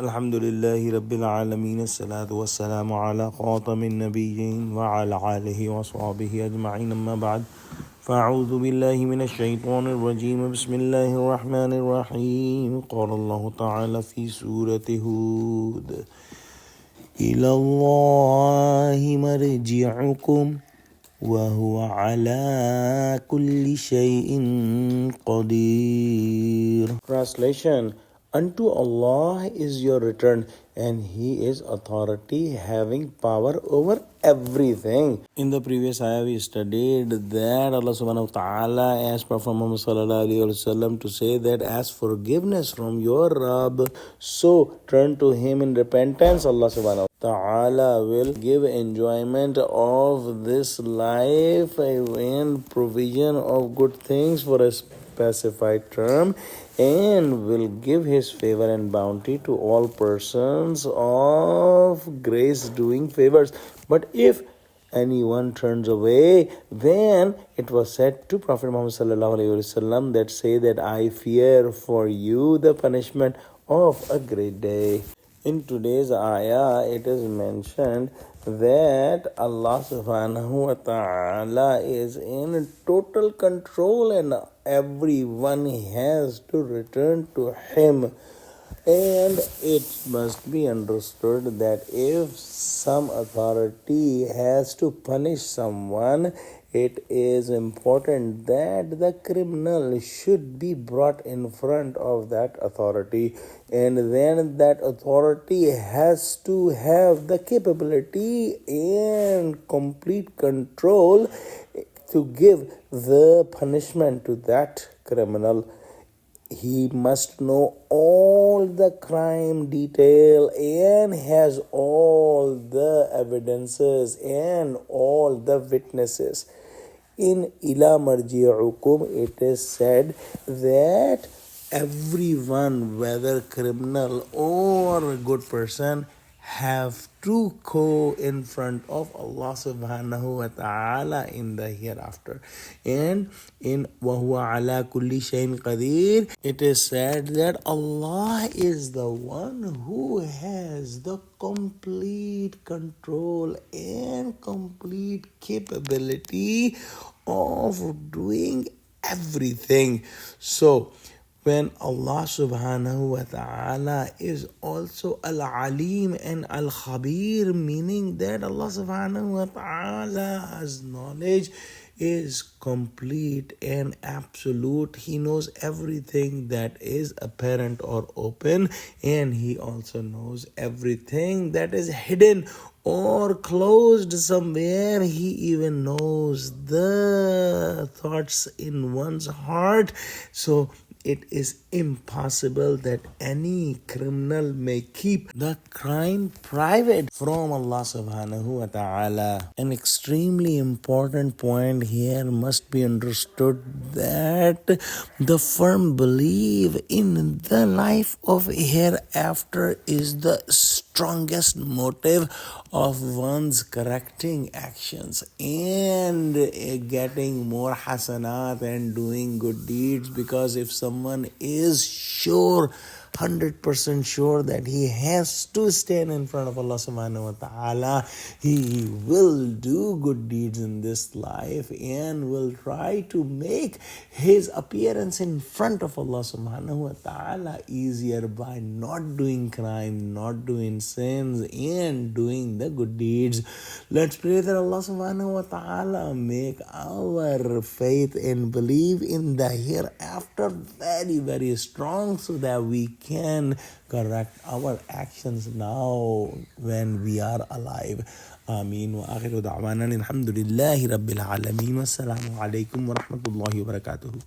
Alhamdulillahi Rabbil Alameen. As-salatu was-salamu ala khatamin nabiyyin wa ala alihi wa sahbihi ajma'in. Amma ba'd. فأعوذ بالله من الشيطان الرجيم بسم الله الرحمن الرحيم قال الله تعالى في سورة هود إلى الله مرجعكم وهو على كل شيء قدير. Translation: Unto Allah is your return, and He is authority having power over everything. In the previous ayah we studied that Allah subhanahu wa ta'ala asked Prophet Muhammad sallallahu alayhi wa sallam to say that as forgiveness from your Rabb, so turn to Him in repentance. Allah subhanahu wa ta'ala will give enjoyment of this life and provision of good things for a specified term, and will give His favor and bounty to all persons of grace doing favors. But if anyone turns away, then it was said to Prophet Muhammad sallallahu alaihi wasallam that say that I fear for you the punishment of a great day. In today's ayah, it is mentioned that Allah subhanahu wa ta'ala is in total control and everyone has to return to Him. And it must be understood that if some authority has to punish someone, it is important that the criminal should be brought in front of that authority, and then that authority has to have the capability and complete control to give the punishment to that criminal. He must know all the crime detail and has all the evidences and all the witnesses. In Ila Marji'ukum, it is said that everyone, whether criminal or a good person, have to go in front of Allah subhanahu wa ta'ala in the hereafter. And in وَهُوَ عَلَى كُلِّ شَيْءٍ قَدِيرٍ, it is said that Allah is the one who has the complete control and complete capability of doing everything. So when Allah subhanahu wa ta'ala is also Al-Alim and Al-Khabir, meaning that Allah subhanahu wa ta'ala's knowledge is complete and absolute. He knows everything that is apparent or open, and He also knows everything that is hidden or closed somewhere. He even knows the thoughts in one's heart. So it is impossible that any criminal may keep the crime private from Allah subhanahu wa ta'ala. An extremely important point here must be understood that the firm belief in the life of hereafter is the strongest motive of one's correcting actions and getting more hasanat and doing good deeds. Because if someone is sure, 100% sure that he has to stand in front of Allah subhanahu wa ta'ala, he will do good deeds in this life and will try to make his appearance in front of Allah subhanahu wa ta'ala easier by not doing crime, not doing sins, and doing the good deeds. Let's pray that Allah subhanahu wa ta'ala make our faith and belief in the hereafter very, very strong, so that we can correct our actions now when we are alive. Ameen wa akhiru da'wana alhamdulillahi rabbil alameen. Wassalamu alaikum wa rahmatullahi wa barakatuhu.